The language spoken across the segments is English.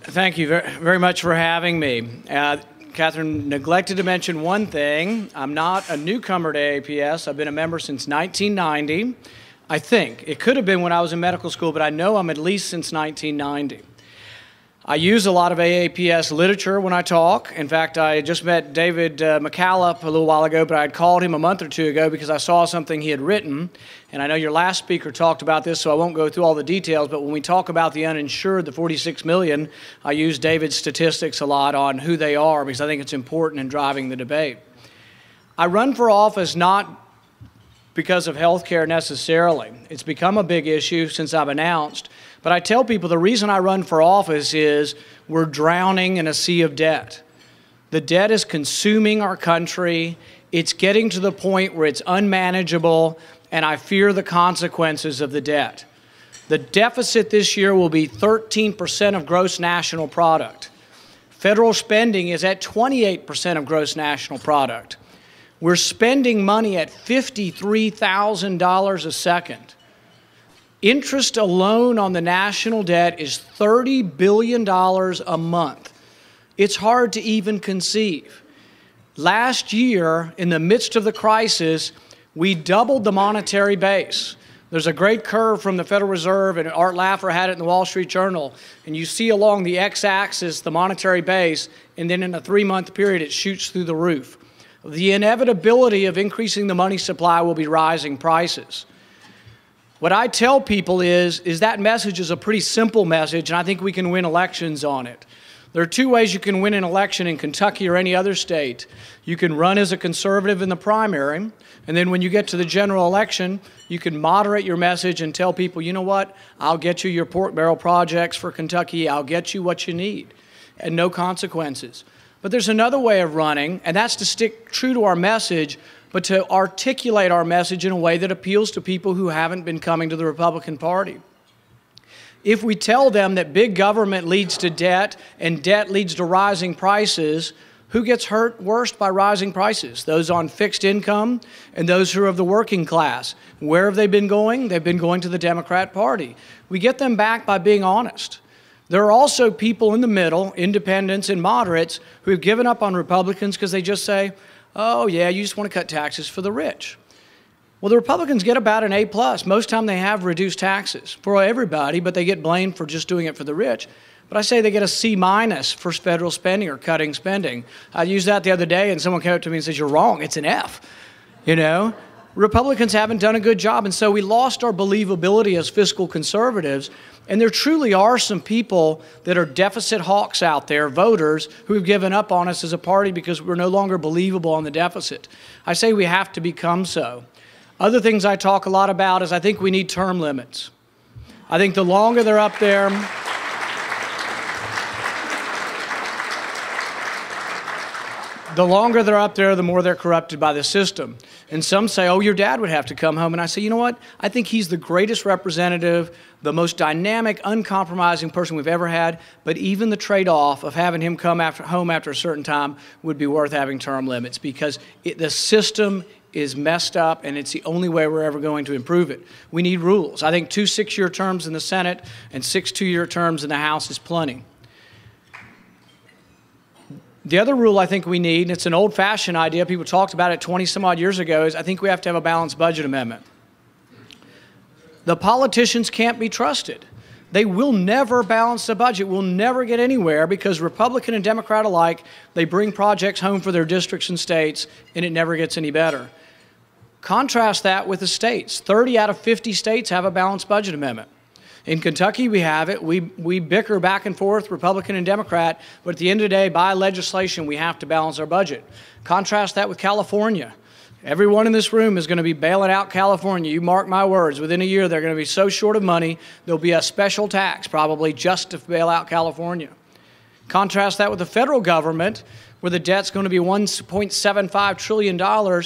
Thank you very much for having me. Catherine neglected to mention one thing. I'm not a newcomer to AAPS. I've been a member since 1990. I think. It could have been when I was in medical school, but I know I'm at least since 1990. I use a lot of AAPS literature when I talk. In fact, I just met David McCallum a little while ago, but I had called him a month or two ago because I saw something he had written. And I know your last speaker talked about this, so I won't go through all the details, but when we talk about the uninsured, the 46 million, I use David's statistics a lot on who they are because I think it's important in driving the debate. I run for office not because of health care necessarily. It's become a big issue since I've announced. But I tell people the reason I run for office is we're drowning in a sea of debt. The debt is consuming our country. It's getting to the point where it's unmanageable, and I fear the consequences of the debt. The deficit this year will be 13% of gross national product. Federal spending is at 28% of gross national product. We're spending money at $53,000 a second. Interest alone on the national debt is $30 billion a month. It's hard to even conceive. Last year, in the midst of the crisis, we doubled the monetary base. There's a great curve from the Federal Reserve, and Art Laffer had it in the Wall Street Journal, and you see along the x-axis the monetary base, and then in a 3-month period it shoots through the roof. The inevitability of increasing the money supply will be rising prices. What I tell people is that message is a pretty simple message, and I think we can win elections on it. There are two ways you can win an election in Kentucky or any other state. You can run as a conservative in the primary, and then when you get to the general election, you can moderate your message and tell people, you know what, I'll get you your pork barrel projects for Kentucky, I'll get you what you need, and no consequences. But there's another way of running, and that's to stick true to our message, but to articulate our message in a way that appeals to people who haven't been coming to the Republican Party. If we tell them that big government leads to debt and debt leads to rising prices, who gets hurt worst by rising prices? Those on fixed income and those who are of the working class. Where have they been going? They've been going to the Democrat Party. We get them back by being honest. There are also people in the middle, independents and moderates, who have given up on Republicans because they just say, oh yeah, you just want to cut taxes for the rich. Well, the Republicans get about an A+. Most time they have reduced taxes for everybody, but they get blamed for just doing it for the rich. But I say they get a C- for federal spending or cutting spending. I used that the other day, and someone came up to me and says, you're wrong, it's an F. You know, Republicans haven't done a good job, and so we lost our believability as fiscal conservatives. And there truly are some people that are deficit hawks out there, voters, who have given up on us as a party because we're no longer believable on the deficit. I say we have to become so. Other things I talk a lot about is I think we need term limits. I think the longer they're up there, the more they're corrupted by the system. And some say, oh, your dad would have to come home. And I say, you know what? I think he's the greatest representative, the most dynamic, uncompromising person we've ever had. But even the trade-off of having him come home after a certain time would be worth having term limits because the system is messed up, and it's the only way we're ever going to improve it. We need rules. I think 2 6-year terms in the Senate and 6 2-year terms in the House is plenty. The other rule I think we need, and it's an old-fashioned idea, people talked about it 20-some-odd years ago, is I think we have to have a balanced budget amendment. The politicians can't be trusted. They will never balance the budget. We'll never get anywhere because Republican and Democrat alike, they bring projects home for their districts and states, and it never gets any better. Contrast that with the states. 30 out of 50 states have a balanced budget amendment. In Kentucky, we have it. We bicker back and forth, Republican and Democrat, but at the end of the day, by legislation, we have to balance our budget. Contrast that with California. Everyone in this room is going to be bailing out California. You mark my words. Within a year, they're going to be so short of money, there'll be a special tax probably just to bail out California. Contrast that with the federal government, where the debt's going to be $1.75 trillion.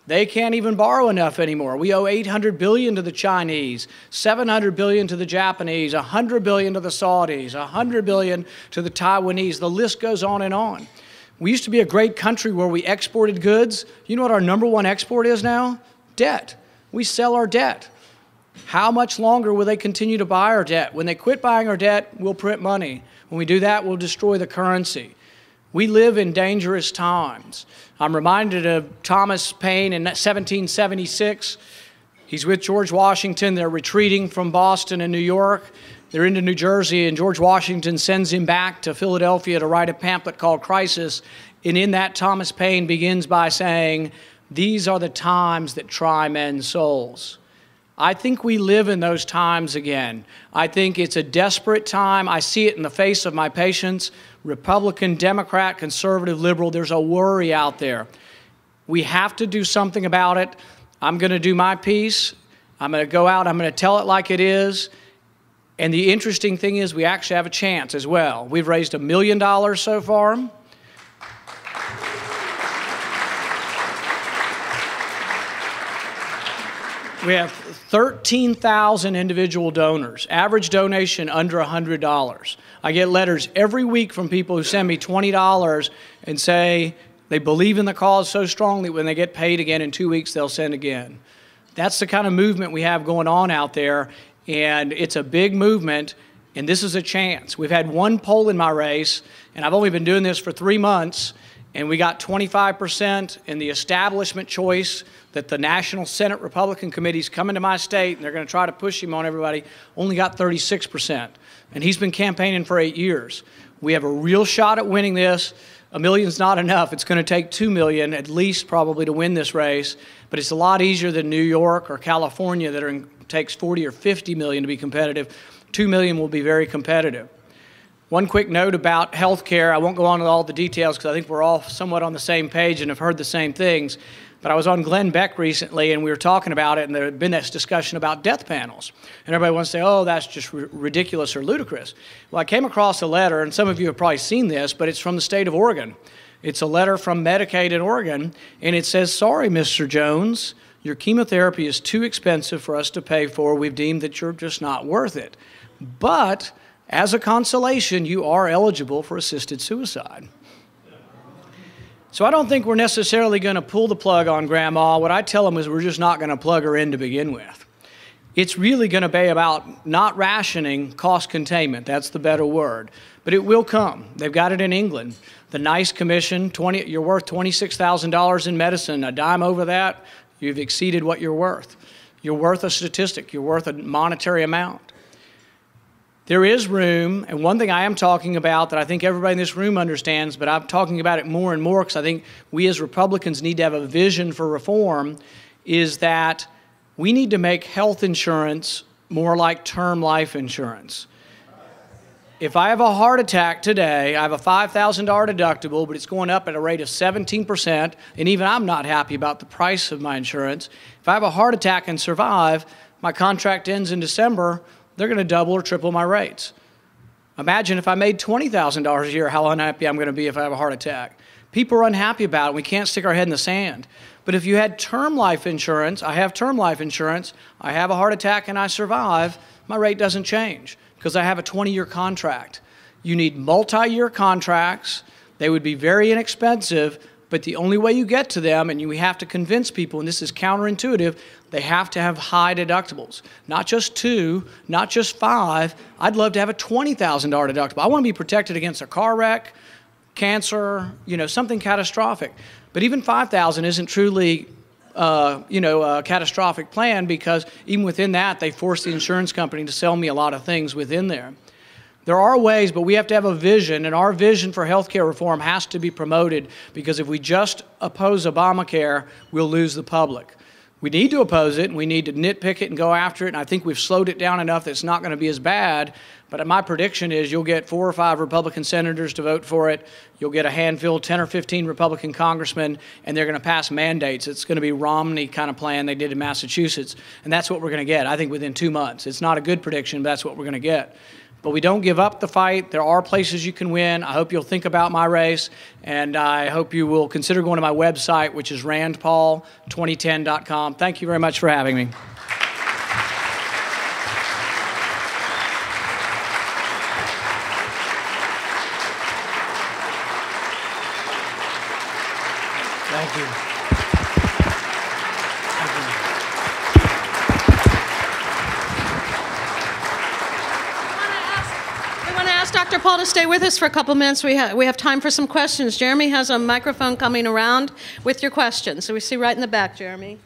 They can't even borrow enough anymore. We owe $800 billion to the Chinese, $700 billion to the Japanese, $100 billion to the Saudis, $100 billion to the Taiwanese. The list goes on and on. We used to be a great country where we exported goods. You know what our #1 export is now? Debt. We sell our debt. How much longer will they continue to buy our debt? When they quit buying our debt, we'll print money. When we do that, we'll destroy the currency. We live in dangerous times. I'm reminded of Thomas Paine in 1776. He's with George Washington. They're retreating from Boston and New York. They're into New Jersey, and George Washington sends him back to Philadelphia to write a pamphlet called Crisis. And in that, Thomas Paine begins by saying, "These are the times that try men's souls." I think we live in those times again. I think it's a desperate time. I see it in the face of my patients, Republican, Democrat, conservative, liberal. There's a worry out there. We have to do something about it. I'm going to do my piece. I'm going to go out. I'm going to tell it like it is. And the interesting thing is we actually have a chance as well. We've raised $1 million so far. We have 13,000 individual donors, average donation under $100. I get letters every week from people who send me $20 and say they believe in the cause so strongly when they get paid again in 2 weeks, they'll send again. That's the kind of movement we have going on out there, and it's a big movement, and this is a chance. We've had one poll in my race, and I've only been doing this for 3 months, and we got 25% in the establishment choice that the National Senate Republican Committee's coming to my state, and they're going to try to push him on everybody, only got 36%. And he's been campaigning for 8 years. We have a real shot at winning this. $1 million's not enough. It's going to take $2 million at least probably to win this race, but it's a lot easier than New York or California that takes 40 or 50 million to be competitive. $2 million will be very competitive. One quick note about health care. I won't go on with all the details because I think we're all somewhat on the same page and have heard the same things. But I was on Glenn Beck recently, and we were talking about it, and there had been this discussion about death panels. And everybody wants to say, oh, that's just ridiculous or ludicrous. Well, I came across a letter, and some of you have probably seen this, but it's from the state of Oregon. It's a letter from Medicaid in Oregon, and it says, sorry, Mr. Jones, your chemotherapy is too expensive for us to pay for. We've deemed that you're just not worth it. But as a consolation, you are eligible for assisted suicide. So I don't think we're necessarily going to pull the plug on Grandma. What I tell them is we're just not going to plug her in to begin with. It's really going to be about not rationing, cost containment. That's the better word. But it will come. They've got it in England. The NICE Commission, you're worth $26,000 in medicine. A dime over that, you've exceeded what you're worth. You're worth a statistic. You're worth a monetary amount. There is room, and one thing I am talking about that I think everybody in this room understands, but I'm talking about it more and more because I think we as Republicans need to have a vision for reform, is that we need to make health insurance more like term life insurance. If I have a heart attack today, I have a $5,000 deductible, but it's going up at a rate of 17%, and even I'm not happy about the price of my insurance. If I have a heart attack and survive, my contract ends in December, they're going to double or triple my rates. Imagine if I made $20,000 a year, how unhappy I'm going to be if I have a heart attack. People are unhappy about it. We can't stick our head in the sand. But if you had term life insurance, I have term life insurance, I have a heart attack and I survive, my rate doesn't change because I have a 20-year contract. You need multi-year contracts. They would be very inexpensive, but the only way you get to them, and we have to convince people, and this is counterintuitive, they have to have high deductibles. Not just 2, not just 5. I'd love to have a $20,000 deductible. I want to be protected against a car wreck, cancer, something catastrophic. But even $5,000 isn't truly, a catastrophic plan because even within that, they force the insurance company to sell me a lot of things within there. There are ways, but we have to have a vision, and our vision for health care reform has to be promoted because if we just oppose Obamacare, we'll lose the public. We need to oppose it, and we need to nitpick it and go after it, and I think we've slowed it down enough that it's not going to be as bad, but my prediction is you'll get 4 or 5 Republican senators to vote for it, you'll get a handful, 10 or 15 Republican congressmen, and they're going to pass mandates. It's going to be Romney kind of plan they did in Massachusetts, and that's what we're going to get, I think, within 2 months. It's not a good prediction, but that's what we're going to get. But we don't give up the fight. There are places you can win. I hope you'll think about my race, and I hope you will consider going to my website, which is randpaul2010.com. Thank you very much for having me. Thank you. ask Dr. Paul to stay with us for a couple minutes. We have time for some questions. Jeremy has a microphone coming around with your questions. So we see right in the back, Jeremy.